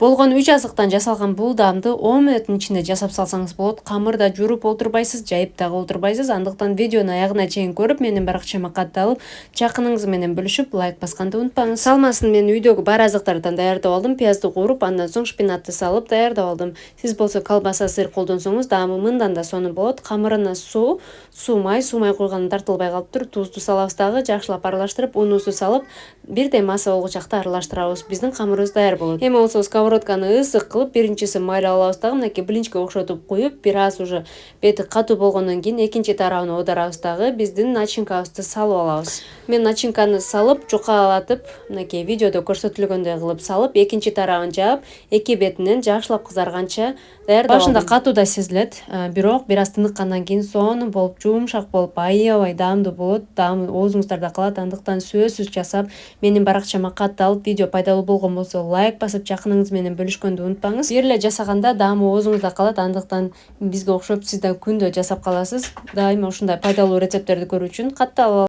Болгон 3 азыктан жасалган бул даамды 10 мүнөттүн ичинде жасап салсаңыз болот. Камырда жууруп олтурбайсыз, жайып дагы олтурбайсыз. Андыктан видеону аягына чейин көрүп, менин баракчама катталып, жакыныңыз менен бөлүшүп, лайк басканды унутпаңыз. Салмасын мен үйдөгү бар азыктардан даярдап алдым. Пиязды кууруп, андан соң шпинатты салып даярдап алдым. Сиз болсо колбаса, сыр колдонсоңуз даамы мындан да сонун болот. Камырына суумай койгондо тартылбай калыптыр. Тузду салабыз дагы, жакшылап аралаштырып, унубузду салып, бирдей маса болгучакта аралаштырабыз. Биздин камырыбыз даяр болот. Эми болсо сковородканы ысык кылып, биринчиси майлап алабыз дагы, мынакей блинчикке окшотуп куюп, бир аз уже бети катуу болгондон кийин экинчи тарабын оодарабыз дагы, биздин начинкабызды салып алабыз. Мен начинканы салып, жукалатып, мынакей видеодо көрсөтүлгөндөй кылып салып, экинчи тарабын жаап, эки бетинен жакшылап кызарганча даярдап алдым. Башында катуу да сезилет, бирок бир аз тыныткандан кийин сонун болуп, жумшак болуп, аябай даамдуу болот. Даамы оозуңуздарда калат, андыктан сөзсүз жасап, менин баракчама катталып, видео пайдалуу болгон болсо лайк басып, жакыныңыз менен бөлүшкөндү унутпаңыз. Бир эле жасаганда даамы оозуңузда калат, андыктан бизге окшоп сиз да күндө жасап каласыз. Дайыма ушундай пайдалуу рецепттерди көрүү үчүн катталып